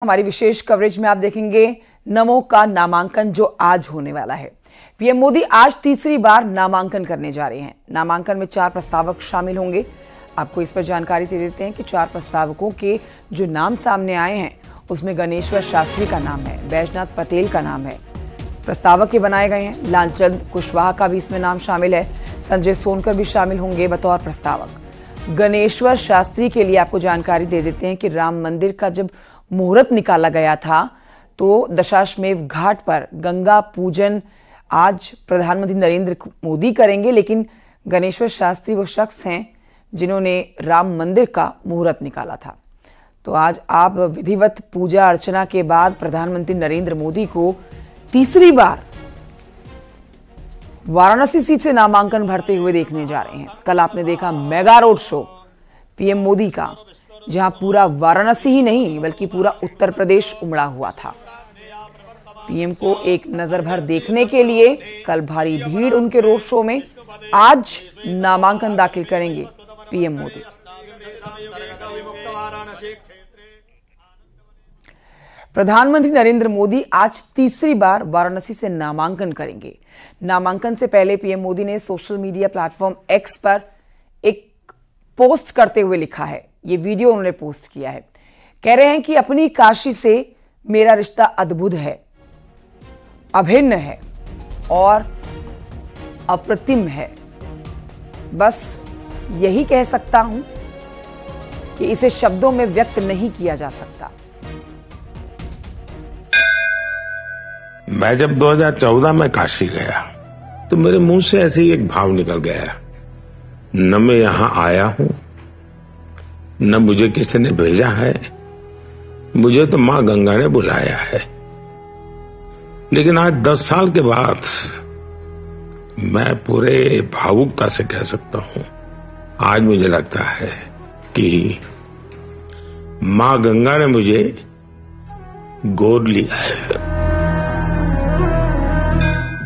हमारी विशेष कवरेज में आप देखेंगे नमो का नामांकन जो आज होने वाला है। पीएम मोदी आज तीसरी बार नामांकन करने जा रहे हैं। नामांकन में 4 प्रस्तावक शामिल होंगे। आपको इस पर जानकारी दे देते हैं कि 4 प्रस्तावकों के जो नाम सामने आए हैं उसमें गणेश्वर शास्त्री का नाम है, बैजनाथ पटेल का नाम है, प्रस्तावक के बनाए गए हैं। लालचंद कुशवाहा का भी इसमें नाम शामिल है। संजय सोनकर भी शामिल होंगे बतौर प्रस्तावक। गणेश्वर शास्त्री के लिए आपको जानकारी दे देते हैं कि राम मंदिर का जब मुहूर्त निकाला गया था तो दशाश्वमेध घाट पर गंगा पूजन आज प्रधानमंत्री नरेंद्र मोदी करेंगे, लेकिन गणेश्वर शास्त्री वो शख्स हैं जिन्होंने राम मंदिर का मुहूर्त निकाला था। तो आज आप विधिवत पूजा अर्चना के बाद प्रधानमंत्री नरेंद्र मोदी को तीसरी बार वाराणसी सीट से नामांकन भरते हुए देखने जा रहे हैं। कल आपने देखा mega road show PM Modi का, जहां पूरा वाराणसी ही नहीं बल्कि पूरा उत्तर प्रदेश उमड़ा हुआ था। पीएम को एक नजर भर देखने के लिए कल भारी भीड़ उनके रोड शो में। आज नामांकन दाखिल करेंगे पीएम मोदी। प्रधानमंत्री नरेंद्र मोदी आज तीसरी बार वाराणसी से नामांकन करेंगे। नामांकन से पहले पीएम मोदी ने सोशल मीडिया प्लेटफॉर्म एक्स पर एक पोस्ट करते हुए लिखा है, ये वीडियो उन्होंने पोस्ट किया है। कह रहे हैं कि अपनी काशी से मेरा रिश्ता अद्भुत है, अभिन्न है और अप्रतिम है। बस यही कह सकता हूं कि इसे शब्दों में व्यक्त नहीं किया जा सकता। मैं जब 2014 में काशी गया तो मेरे मुंह से ऐसे ही एक भाव निकल गया, न मैं यहां आया हूं न मुझे किसी ने भेजा है, मुझे तो मां गंगा ने बुलाया है। लेकिन आज 10 साल के बाद मैं पूरे भावुकता से कह सकता हूं, आज मुझे लगता है कि मां गंगा ने मुझे गोद लिया है।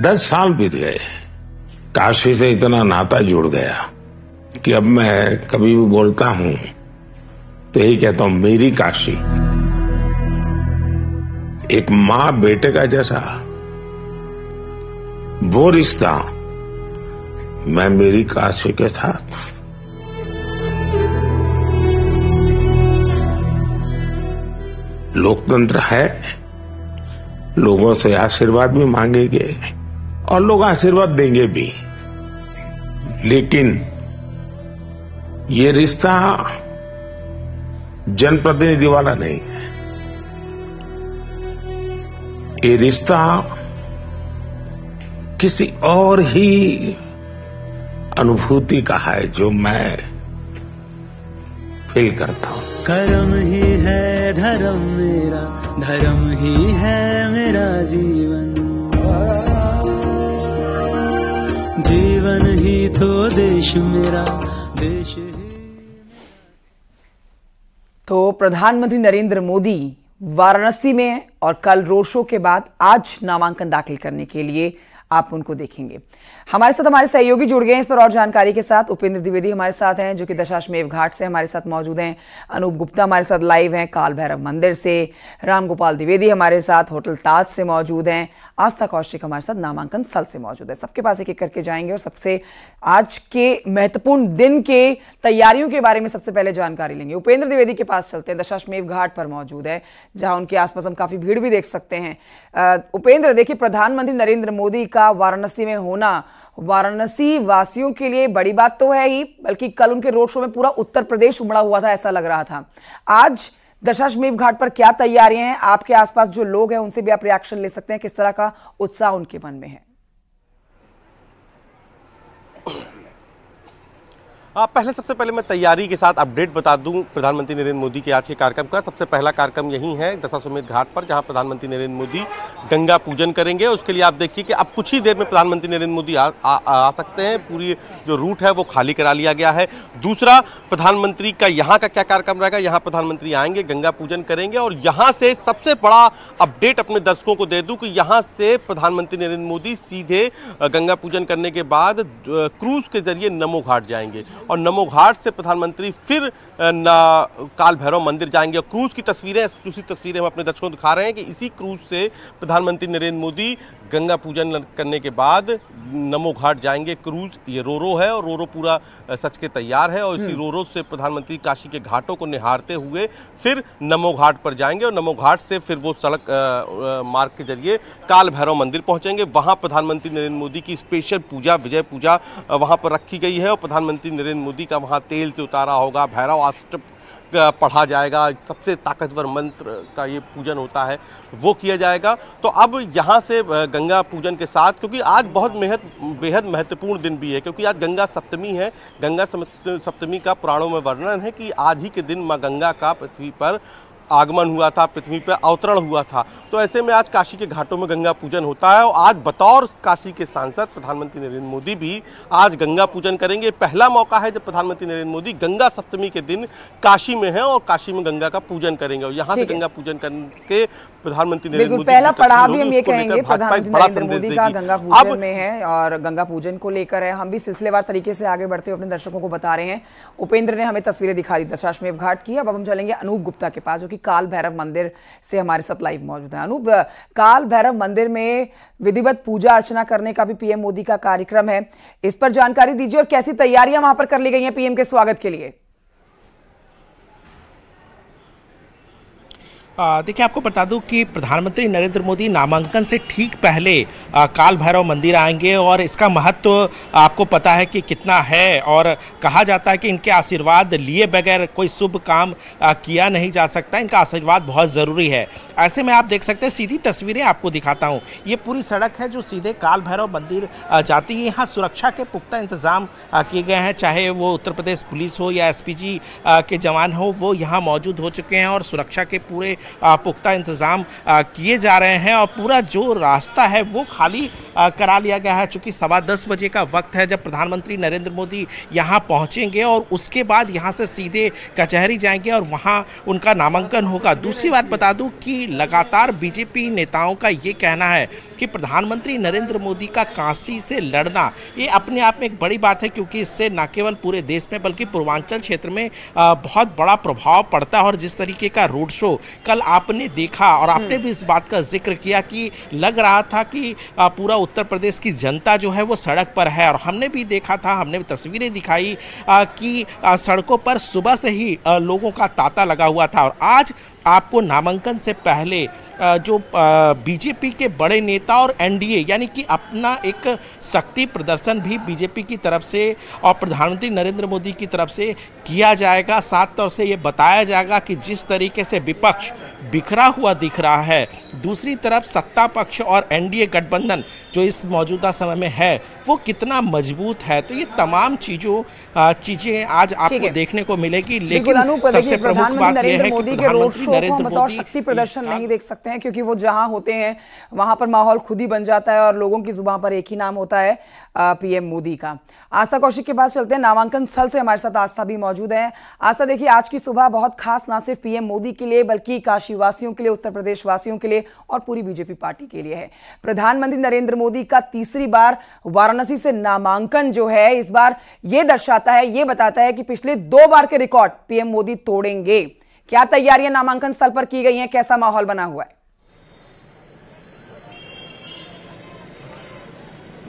10 साल बीत गए, काशी से इतना नाता जुड़ गया कि अब मैं कभी भी बोलता हूं तो यही कहता हूं, मेरी काशी। एक मां बेटे का जैसा वो रिश्ता मैं मेरी काशी के साथ। लोकतंत्र है, लोगों से आशीर्वाद भी मांगेंगे और लोग आशीर्वाद देंगे भी, लेकिन ये रिश्ता जनप्रतिनिधि वाला नहीं है। ये रिश्ता किसी और ही अनुभूति का है जो मैं फील करता हूं। कर्म ही है धर्म मेरा, धर्म ही है मेरा जीवन, जीवन ही तो देश मेरा, देश ही। तो प्रधानमंत्री नरेंद्र मोदी वाराणसी में हैं और कल रोड शो के बाद आज नामांकन दाखिल करने के लिए आप उनको देखेंगे। हमारे साथ हमारे सहयोगी जुड़ गए हैं इस पर और जानकारी के साथ। उपेंद्र द्विवेदी हमारे साथ हैं जो कि दशाश्वमेध घाट से हमारे साथ मौजूद हैं। अनूप गुप्ता हमारे साथ लाइव हैं काल भैरव मंदिर से। राम गोपाल द्विवेदी हमारे साथ होटल ताज से मौजूद हैं। आस्था कौशिक हमारे साथ नामांकन स्थल से मौजूद है। सबके पास एक एक करके जाएंगे और सबसे आज के महत्वपूर्ण दिन के तैयारियों के बारे में सबसे पहले जानकारी लेंगे। उपेंद्र द्विवेदी के पास चलते हैं, दशाश्वमेध घाट पर मौजूद है जहां उनके आसपास हम काफी भीड़ भी देख सकते हैं। उपेंद्र, देखिए प्रधानमंत्री नरेंद्र मोदी का वाराणसी में होना वाराणसी वासियों के लिए बड़ी बात तो है ही, बल्कि कल उनके रोड शो में पूरा उत्तर प्रदेश उमड़ा हुआ था, ऐसा लग रहा था। आज दशाश्वमेध घाट पर क्या तैयारियां हैं? आपके आसपास जो लोग हैं उनसे भी आप रिएक्शन ले सकते हैं, किस तरह का उत्साह उनके मन में है। पहले सबसे पहले मैं तैयारी के साथ अपडेट बता दूं प्रधानमंत्री नरेंद्र मोदी के आज के कार्यक्रम का। सबसे पहला कार्यक्रम यही है दशाश्वमेध घाट पर, जहां प्रधानमंत्री नरेंद्र मोदी गंगा पूजन करेंगे। उसके लिए आप देखिए कि अब कुछ ही देर में प्रधानमंत्री नरेंद्र मोदी आ सकते हैं। पूरी जो रूट है वो खाली करा लिया गया है। दूसरा, प्रधानमंत्री का यहाँ का क्या कार्यक्रम रहेगा, यहाँ प्रधानमंत्री आएंगे, गंगा पूजन करेंगे और यहाँ से सबसे बड़ा अपडेट अपने दर्शकों को दे दूं कि यहाँ से प्रधानमंत्री नरेंद्र मोदी सीधे गंगा पूजन करने के बाद क्रूज के जरिए नमो घाट जाएंगे और नमो घाट से प्रधानमंत्री फिर काल भैरव मंदिर जाएंगे। और क्रूज की तस्वीरें, एक्सक्लूसिव तस्वीरें हम अपने दर्शकों को दिखा रहे हैं कि इसी क्रूज से प्रधानमंत्री नरेंद्र मोदी गंगा पूजन करने के बाद नमो घाट जाएंगे। क्रूज ये रोरो है और रोरो पूरा सच के तैयार है और इसी रोरो से प्रधानमंत्री काशी के घाटों को निहारते हुए फिर नमो घाट पर जाएंगे और नमो घाट से फिर वो सड़क मार्ग के जरिए काल भैरव मंदिर पहुंचेंगे। वहां प्रधानमंत्री नरेंद्र मोदी की स्पेशल पूजा, विजय पूजा वहां पर रखी गई है और प्रधानमंत्री नरेंद्र मोदी का वहां तेल से उतारा होगा, भैरव अष्टक पढ़ा जाएगा, सबसे ताकतवर मंत्र का ये पूजन होता है वो किया जाएगा। तो अब यहाँ से गंगा पूजन के साथ, क्योंकि आज बहुत बेहद महत्वपूर्ण दिन भी है, क्योंकि आज गंगा सप्तमी है। गंगा सप्तमी का पुराणों में वर्णन है कि आज ही के दिन माँ गंगा का पृथ्वी पर आगमन हुआ था, पृथ्वी पर अवतरण हुआ था। तो ऐसे में आज काशी के घाटों में गंगा पूजन होता है और आज बतौर काशी के सांसद प्रधानमंत्री नरेंद्र मोदी भी आज गंगा पूजन करेंगे। पहला मौका है जब प्रधानमंत्री नरेंद्र मोदी गंगा सप्तमी के दिन काशी में हैं और काशी में गंगा का पूजन करेंगे और यहाँ से गंगा पूजन करके प्रधानमंत्री नरेंद्र मोदी पहला पड़ाव भी हम ये कहेंगे प्रधानमंत्री नरेंद्र मोदी का गंगा पूजन में है और गंगा पूजन को लेकर है। हम भी सिलसिलेवार तरीके से आगे बढ़ते हुए अपने दर्शकों को बता रहे हैं। उपेंद्र ने हमें तस्वीरें दिखा दी दशाश्वमेध घाट की। अब हम चलेंगे अनूप गुप्ता के पास, जो कि काल भैरव मंदिर से हमारे साथ लाइव मौजूद है। अनूप, काल भैरव मंदिर में विधिवत पूजा अर्चना करने का भी पीएम मोदी का कार्यक्रम है, इस पर जानकारी दीजिए और कैसी तैयारियां वहां पर कर ली गई हैं पीएम के स्वागत के लिए। देखिए, आपको बता दूं कि प्रधानमंत्री नरेंद्र मोदी नामांकन से ठीक पहले काल भैरव मंदिर आएंगे और इसका महत्व आपको पता है कि कितना है और कहा जाता है कि इनके आशीर्वाद लिए बगैर कोई शुभ काम किया नहीं जा सकता। इनका आशीर्वाद बहुत ज़रूरी है। ऐसे में आप देख सकते हैं, सीधी तस्वीरें आपको दिखाता हूं। ये पूरी सड़क है जो सीधे काल भैरव मंदिर जाती है। यहाँ सुरक्षा के पुख्ता इंतजाम किए गए हैं, चाहे वो उत्तर प्रदेश पुलिस हो या एसपीजी के जवान हो, वो यहाँ मौजूद हो चुके हैं और सुरक्षा के पूरे पुख्ता इंतजाम किए जा रहे हैं और पूरा जो रास्ता है वो खाली करा लिया गया है। चूंकि 10:15 बजे का वक्त है जब प्रधानमंत्री नरेंद्र मोदी यहाँ पहुँचेंगे और उसके बाद यहाँ से सीधे कचहरी जाएंगे और वहाँ उनका नामांकन होगा। दूसरी बात बता दूं कि लगातार बीजेपी नेताओं का ये कहना है कि प्रधानमंत्री नरेंद्र मोदी का काशी से लड़ना ये अपने आप में एक बड़ी बात है, क्योंकि इससे न केवल पूरे देश में बल्कि पूर्वांचल क्षेत्र में बहुत बड़ा प्रभाव पड़ता है। और जिस तरीके का रोड शो कल आपने देखा और आपने भी इस बात का जिक्र किया कि लग रहा था कि पूरा उत्तर प्रदेश की जनता जो है वो सड़क पर है, और हमने भी देखा था, हमने भी तस्वीरें दिखाई कि सड़कों पर सुबह से ही लोगों का तांता लगा हुआ था। और आज आपको नामांकन से पहले जो बीजेपी के बड़े नेता और एनडीए यानी कि अपना एक शक्ति प्रदर्शन भी बीजेपी की तरफ से और प्रधानमंत्री नरेंद्र मोदी की तरफ से किया जाएगा। साथ तौर से ये बताया जाएगा कि जिस तरीके से विपक्ष बिखरा हुआ दिख रहा है, दूसरी तरफ सत्ता पक्ष और एनडीए गठबंधन जो इस मौजूदा समय में है वो कितना मजबूत है। तो ये तमाम चीजें आज आपको देखने को मिलेगी। लेकिन सबसे प्रमुख बात यह है कि प्रधानमंत्री नरेंद्र मोदी शक्ति प्रदर्शन नहीं देख सकते हैं, क्योंकि वो जहां होते हैं वहां पर माहौल खुद ही बन जाता है और लोगों की जुबान पर एक ही नाम होता है, पीएम मोदी का। आस्था कौशिक के पास चलते हैं। नामांकन स्थल से हमारे साथ आस्था भी मौजूद है। आस्था, देखिए, आज की सुबह बहुत खास ना सिर्फ पीएम मोदी के लिए बल्कि काशी वासियों के लिए, उत्तर प्रदेश वासियों के लिए और पूरी बीजेपी पार्टी के लिए है। प्रधानमंत्री नरेंद्र मोदी का तीसरी बार वाराणसी से नामांकन जो है इस बार ये दर्शाता है, ये बताता है कि पिछले 2 बार के रिकॉर्ड पीएम मोदी तोड़ेंगे। क्या तैयारियां नामांकन स्थल पर की गई हैं, कैसा माहौल बना हुआ है?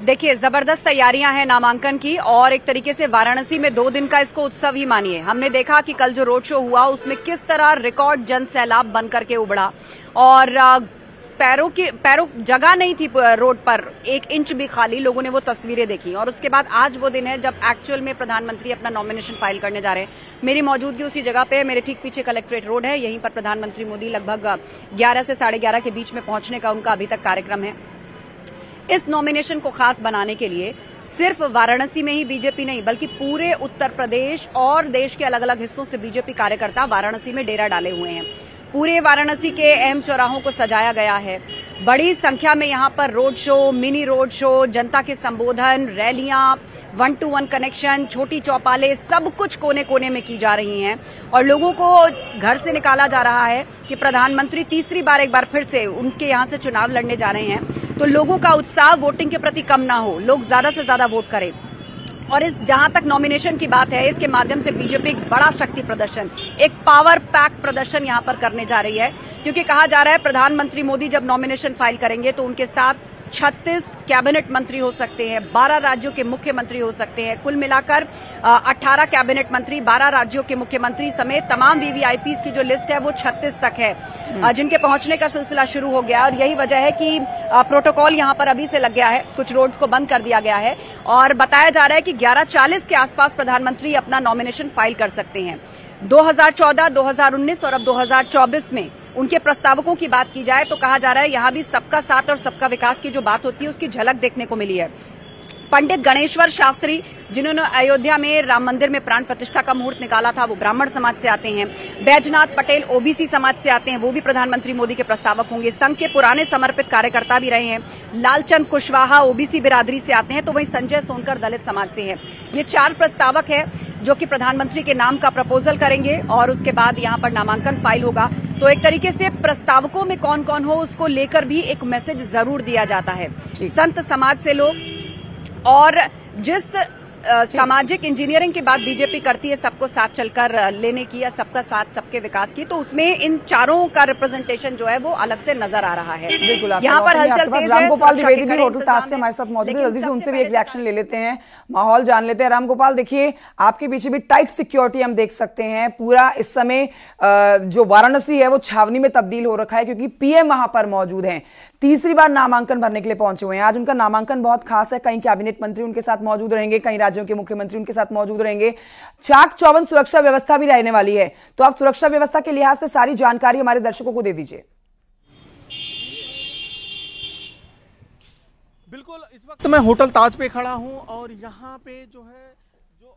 देखिए, जबरदस्त तैयारियां हैं नामांकन की और एक तरीके से वाराणसी में 2 दिन का इसको उत्सव ही मानिए। हमने देखा कि कल जो रोड शो हुआ उसमें किस तरह रिकॉर्ड जन सैलाब बन करके उबड़ा और पैरों जगह नहीं थी रोड पर, 1 इंच भी खाली। लोगों ने वो तस्वीरें देखी और उसके बाद आज वो दिन है जब एक्चुअल में प्रधानमंत्री अपना नॉमिनेशन फाइल करने जा रहे हैं। मेरी मौजूदगी उसी जगह पे है, मेरे ठीक पीछे कलेक्ट्रेट रोड है, यहीं पर प्रधानमंत्री मोदी लगभग 11 से 11:30 के बीच में पहुंचने का उनका अभी तक कार्यक्रम है। इस नॉमिनेशन को खास बनाने के लिए सिर्फ वाराणसी में ही बीजेपी नहीं बल्कि पूरे उत्तर प्रदेश और देश के अलग अलग हिस्सों से बीजेपी कार्यकर्ता वाराणसी में डेरा डाले हुए हैं। पूरे वाराणसी के अहम चौराहों को सजाया गया है। बड़ी संख्या में यहाँ पर road show, mini road show, जनता के संबोधन, रैलियां, 1-to-1 कनेक्शन, छोटी चौपालें, सब कुछ कोने कोने में की जा रही हैं और लोगों को घर से निकाला जा रहा है कि प्रधानमंत्री तीसरी बार एक बार फिर से उनके यहाँ से चुनाव लड़ने जा रहे हैं। तो लोगों का उत्साह वोटिंग के प्रति कम ना हो, लोग ज्यादा से ज्यादा वोट करें। और इस जहां तक नॉमिनेशन की बात है, इसके माध्यम से बीजेपी एक बड़ा शक्ति प्रदर्शन, एक पावर पैक प्रदर्शन यहां पर करने जा रही है, क्योंकि कहा जा रहा है प्रधानमंत्री मोदी जब नॉमिनेशन फाइल करेंगे तो उनके साथ 36 कैबिनेट मंत्री हो सकते हैं, 12 राज्यों के मुख्यमंत्री हो सकते हैं, कुल मिलाकर 18 कैबिनेट मंत्री, 12 राज्यों के मुख्यमंत्री समेत तमाम वीवीआईपीज की जो लिस्ट है वो 36 तक है, जिनके पहुंचने का सिलसिला शुरू हो गया। और यही वजह है कि प्रोटोकॉल यहां पर अभी से लग गया है, कुछ रोड्स को बंद कर दिया गया है और बताया जा रहा है कि 11:40 के आसपास प्रधानमंत्री अपना नॉमिनेशन फाइल कर सकते हैं। 2014, 2019 और अब 2024 में उनके प्रस्तावकों की बात की जाए तो कहा जा रहा है यहां भी सबका साथ और सबका विकास की जो बात होती है उसकी झलक देखने को मिली है। पंडित गणेश्वर शास्त्री, जिन्होंने अयोध्या में राम मंदिर में प्राण प्रतिष्ठा का मुहूर्त निकाला था, वो ब्राह्मण समाज से आते हैं। बैजनाथ पटेल ओबीसी समाज से आते हैं, वो भी प्रधानमंत्री मोदी के प्रस्तावक होंगे। संघ के पुराने समर्पित कार्यकर्ता भी रहे हैं। लालचंद कुशवाहा ओबीसी बिरादरी से आते हैं, तो वहीं संजय सोनकर दलित समाज से है। ये 4 प्रस्तावक है जो कि प्रधानमंत्री के नाम का प्रपोजल करेंगे और उसके बाद यहां पर नामांकन फाइल होगा। तो एक तरीके से प्रस्तावकों में कौन कौन हो उसको लेकर भी एक मैसेज जरूर दिया जाता है। संत समाज से लोग और जिस सामाजिक इंजीनियरिंग की बात बीजेपी करती है सबको साथ चलकर लेने की या सबका साथ सबके विकास की, तो उसमें इन चारों का रिप्रेजेंटेशन जो है वो अलग से नजर आ रहा है। बिल्कुल, यहाँ पर हलचल तेज है। रामगोपाल द्विवेदी भी होटल ताज से हमारे साथ मौजूद है, जल्दी से उनसे भी एक रिएक्शन ले लेते हैं, माहौल जान लेते हैं। रामगोपाल, देखिए आपके पीछे भी टाइट सिक्योरिटी हम देख सकते हैं, पूरा इस समय जो वाराणसी है वो छावनी में तब्दील हो रखा है क्योंकि पीएम वहां पर मौजूद हैं, तीसरी बार नामांकन भरने के लिए पहुंचे हुए हैं। आज उनका नामांकन बहुत खास है, कई कैबिनेट मंत्री उनके साथ मौजूद रहेंगे, कई राज्यों के मुख्यमंत्री उनके साथ मौजूद रहेंगे। चाक चौबंद सुरक्षा व्यवस्था भी रहने वाली है, तो आप सुरक्षा व्यवस्था के लिहाज से सारी जानकारी हमारे दर्शकों को दे दीजिए। बिल्कुल, इस वक्त मैं होटल ताज पे खड़ा हूं और यहाँ पे जो है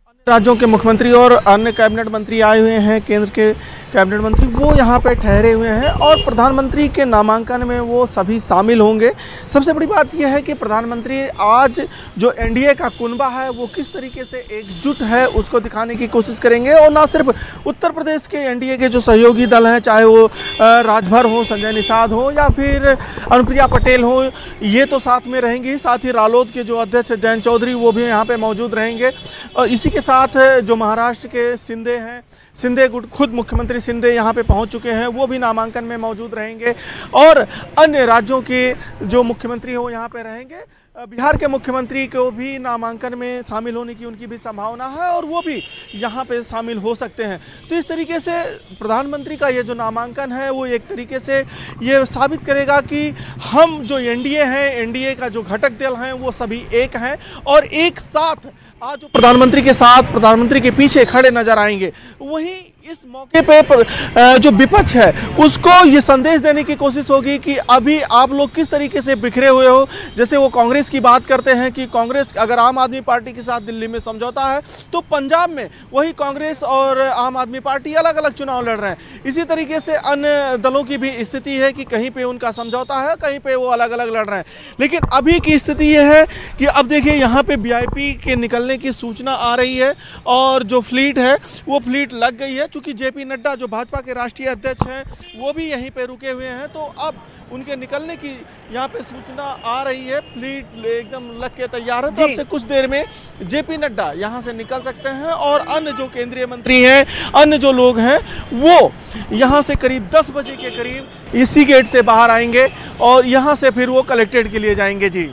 अन्य राज्यों के मुख्यमंत्री और अन्य कैबिनेट मंत्री आए हुए हैं, केंद्र के कैबिनेट मंत्री वो यहाँ पे ठहरे हुए हैं और प्रधानमंत्री के नामांकन में वो सभी शामिल होंगे। सबसे बड़ी बात यह है कि प्रधानमंत्री आज जो एनडीए का कुनबा है वो किस तरीके से एकजुट है उसको दिखाने की कोशिश करेंगे और ना सिर्फ उत्तर प्रदेश के एनडीए के जो सहयोगी दल हैं, चाहे वो राजभर हो, संजय निषाद हो या फिर अनुप्रिया पटेल हो, ये तो साथ में रहेंगे, साथ ही रालोद के जो अध्यक्ष जयंत चौधरी वो भी यहाँ पे मौजूद रहेंगे और इसी के साथ जो महाराष्ट्र के शिंदे हैं, शिंदे खुद मुख्यमंत्री शिंदे यहाँ पे पहुँच चुके हैं, वो भी नामांकन में मौजूद रहेंगे और अन्य राज्यों के जो मुख्यमंत्री हो यहाँ पे रहेंगे। बिहार के मुख्यमंत्री को भी नामांकन में शामिल होने की उनकी भी संभावना है और वो भी यहाँ पे शामिल हो सकते हैं। तो इस तरीके से प्रधानमंत्री का ये जो नामांकन है वो एक तरीके से ये साबित करेगा कि हम जो एनडीए हैं, एनडीए का जो घटक दल हैं वो सभी एक हैं और एक साथ आज प्रधानमंत्री के साथ, प्रधानमंत्री के पीछे खड़े नजर आएंगे। वहीं इस मौके पे जो विपक्ष है उसको ये संदेश देने की कोशिश होगी कि अभी आप लोग किस तरीके से बिखरे हुए हो। जैसे वो कांग्रेस की बात करते हैं कि कांग्रेस अगर आम आदमी पार्टी के साथ दिल्ली में समझौता है तो पंजाब में वही कांग्रेस और आम आदमी पार्टी अलग अलग चुनाव लड़ रहे हैं। इसी तरीके से अन्य दलों की भी स्थिति है कि कहीं पे उनका समझौता है, कहीं पे वो अलग अलग लड़ रहे हैं। लेकिन अभी की स्थिति ये है कि अब देखिए यहाँ पे वीआईपी के निकलने की सूचना आ रही है और जो फ्लीट है वो फ्लीट लग गई है। चूंकि जेपी नड्डा जो भाजपा के राष्ट्रीय अध्यक्ष हैं वो भी यहीं पे रुके हुए हैं, तो अब उनके निकलने की यहाँ पे सूचना आ रही है। फ्लीट एकदम लग के तैयार है, तो अब से कुछ देर में जेपी नड्डा यहाँ से निकल सकते हैं और अन्य जो केंद्रीय मंत्री हैं, अन्य जो लोग हैं वो यहाँ से करीब 10 बजे के करीब इसी गेट से बाहर आएंगे और यहाँ से फिर वो कलेक्ट्रेट के लिए जाएंगे। जी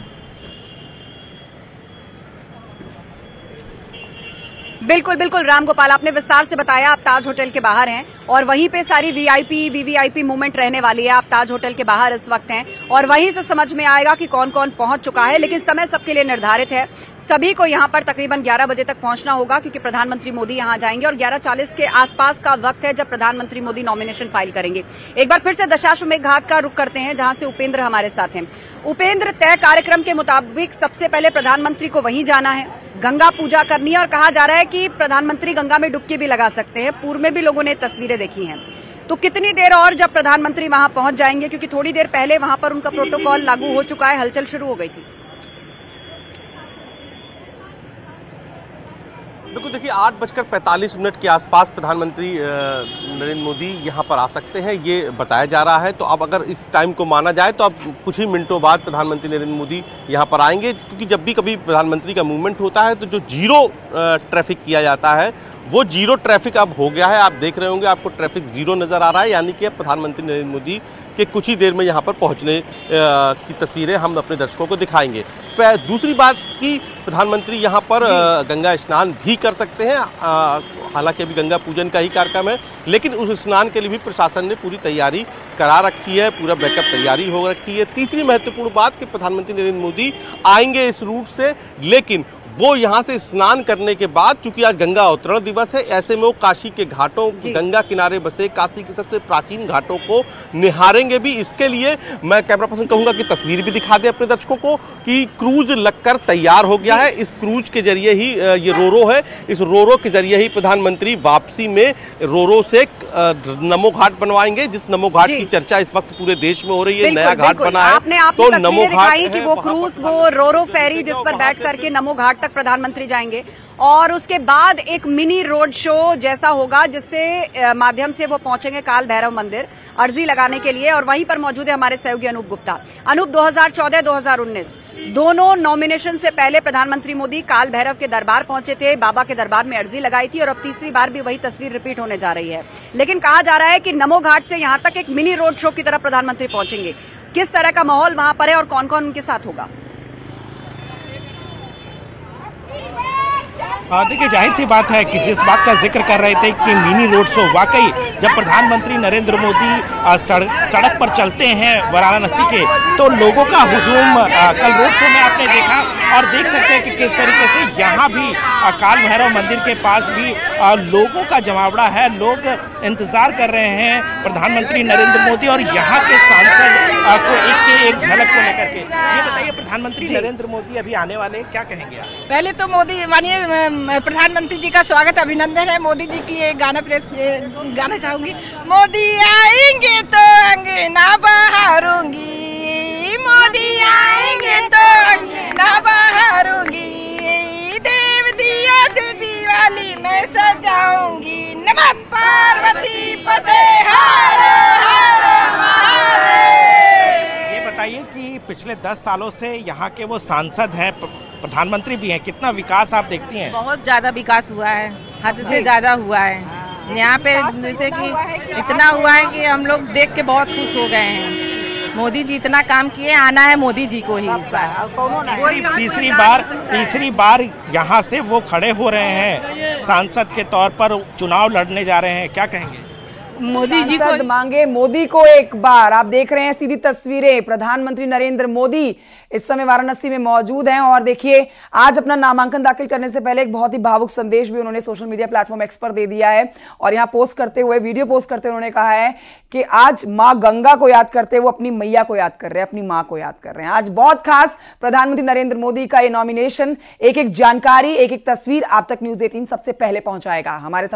बिल्कुल बिल्कुल रामगोपाल, आपने विस्तार से बताया। आप ताज होटल के बाहर हैं और वहीं पे सारी वीआईपी वीवीआईपी मूवमेंट रहने वाली है। आप ताज होटल के बाहर इस वक्त हैं और वहीं से समझ में आएगा कि कौन कौन पहुंच चुका है, लेकिन समय सबके लिए निर्धारित है। सभी को यहां पर तकरीबन 11 बजे तक पहुंचना होगा क्योंकि प्रधानमंत्री मोदी यहां जाएंगे और 11:40 के आसपास का वक्त है जब प्रधानमंत्री मोदी नॉमिनेशन फाइल करेंगे। एक बार फिर से दशाश्वमेध घाट का रुख करते हैं जहां से उपेंद्र हमारे साथ हैं। उपेंद्र, तय कार्यक्रम के मुताबिक सबसे पहले प्रधानमंत्री को वहीं जाना है, गंगा पूजा करनी है और कहा जा रहा है कि प्रधानमंत्री गंगा में डुबकी भी लगा सकते हैं। पूर्व में भी लोगों ने तस्वीरें देखी हैं। तो कितनी देर और जब प्रधानमंत्री वहां पहुंच जाएंगे, क्योंकि थोड़ी देर पहले वहां पर उनका प्रोटोकॉल लागू हो चुका है, हलचल शुरू हो गई थी। बिल्कुल, देखिए 8:45 के आसपास प्रधानमंत्री नरेंद्र मोदी यहाँ पर आ सकते हैं, ये बताया जा रहा है। तो अब अगर इस टाइम को माना जाए तो अब कुछ ही मिनटों बाद प्रधानमंत्री नरेंद्र मोदी यहाँ पर आएंगे, क्योंकि जब भी कभी प्रधानमंत्री का मूवमेंट होता है तो जो जीरो ट्रैफिक किया जाता है वो जीरो ट्रैफिक अब हो गया है। आप देख रहे होंगे, आपको ट्रैफिक जीरो नज़र आ रहा है, यानी कि प्रधानमंत्री नरेंद्र मोदी के कुछ ही देर में यहाँ पर पहुँचने की तस्वीरें हम अपने दर्शकों को दिखाएंगे। दूसरी बात कि प्रधानमंत्री यहाँ पर गंगा स्नान भी कर सकते हैं। हालांकि अभी गंगा पूजन का ही कार्यक्रम है, लेकिन उस स्नान के लिए भी प्रशासन ने पूरी तैयारी करा रखी है, पूरा बैकअप तैयारी हो रखी है। तीसरी महत्वपूर्ण बात कि प्रधानमंत्री नरेंद्र मोदी आएंगे इस रूट से, लेकिन वो यहाँ से स्नान करने के बाद, चूंकि आज गंगा अवतरण दिवस है, ऐसे में वो काशी के घाटों, गंगा किनारे बसे काशी के सबसे प्राचीन घाटों को निहारेंगे भी। इसके लिए मैं कैमरा पर्सन कहूँगा कि तस्वीर भी दिखा दे अपने दर्शकों को कि क्रूज लगकर तैयार हो गया है। इस क्रूज के जरिए ही ये रोरो है, इस रोरो के जरिए ही प्रधानमंत्री वापसी में रोरो से नमो घाट बनवाएंगे, जिस नमो घाट की चर्चा इस वक्त पूरे देश में हो रही है। नया घाट बना है तो नमो घाट, वो क्रूज, वो रोरो फेरी जिस पर बैठ करके नमो घाट तक प्रधानमंत्री जाएंगे और उसके बाद एक मिनी रोड शो जैसा होगा, जिससे माध्यम से वो पहुंचेंगे काल भैरव मंदिर अर्जी लगाने के लिए। और वहीं पर मौजूद है हमारे सहयोगी अनूप गुप्ता। अनूप, 2014-2019 दोनों नॉमिनेशन से पहले प्रधानमंत्री मोदी काल भैरव के दरबार पहुंचे थे, बाबा के दरबार में अर्जी लगाई थी और अब तीसरी बार भी वही तस्वीर रिपीट होने जा रही है। लेकिन कहा जा रहा है कि नमो घाट से यहां तक एक मिनी रोड शो की तरह प्रधानमंत्री पहुंचेंगे। किस तरह का माहौल वहां पर है और कौन कौन उनके साथ होगा? देखिए, जाहिर सी बात है कि जिस बात का जिक्र कर रहे थे कि मिनी रोड शो, वाकई जब प्रधानमंत्री नरेंद्र मोदी सड़क पर चलते हैं वाराणसी के, तो लोगों का हुजूम कल रोड शो में आपने देखा और देख सकते हैं कि किस तरीके से यहाँ भी काल भैरव मंदिर के पास भी लोगों का जमावड़ा है। लोग इंतजार कर रहे हैं प्रधानमंत्री नरेंद्र मोदी और यहाँ के सांसद को एक झलक को लेकर के। ये बताइए, प्रधानमंत्री नरेंद्र मोदी अभी आने वाले, क्या कहेंगे आप? पहले तो मोदी, माननीय प्रधानमंत्री जी का स्वागत, अभिनंदन है। मोदी जी के लिए गाना चाहूंगी। मोदी आएंगे तो अंगना बहारूंगी, मोदी आएंगे तो अंगना बहारूंगी, देव दिया से दिवाली में सजाऊंगी, नमः पार्वती पते हर हर महादेव। ये बताइए कि पिछले 10 सालों से यहाँ के वो सांसद हैं, प्रधानमंत्री भी हैं, कितना विकास आप देखती हैं? बहुत ज़्यादा विकास हुआ है, हद से ज़्यादा हुआ है यहाँ पे। जैसे कि इतना हुआ है कि हम लोग देख के बहुत खुश हो गए हैं। मोदी जी इतना काम किए, आना है मोदी जी को ही इस बार। तीसरी बार यहाँ से वो खड़े हो रहे हैं, सांसद के तौर पर चुनाव लड़ने जा रहे हैं, क्या कहेंगे? मोदी जी को मांगे मोदी को एक बार। आप देख रहे हैं सीधी तस्वीरें, प्रधानमंत्री नरेंद्र मोदी इस समय वाराणसी में मौजूद हैं और देखिए, आज अपना नामांकन दाखिल करने से पहले एक बहुत ही भावुक संदेश भी उन्होंने सोशल मीडिया प्लेटफॉर्म एक्स पर दे दिया है और यहाँ पोस्ट करते हुए, वीडियो पोस्ट करते हुए उन्होंने कहा है कि आज माँ गंगा को याद करते हुए अपनी मैया को याद कर रहे हैं, अपनी माँ को याद कर रहे हैं। आज बहुत खास प्रधानमंत्री नरेंद्र मोदी का ये नॉमिनेशन, एक एक जानकारी, एक एक तस्वीर आप तक न्यूज़ 18 सबसे पहले पहुंचाएगा। हमारे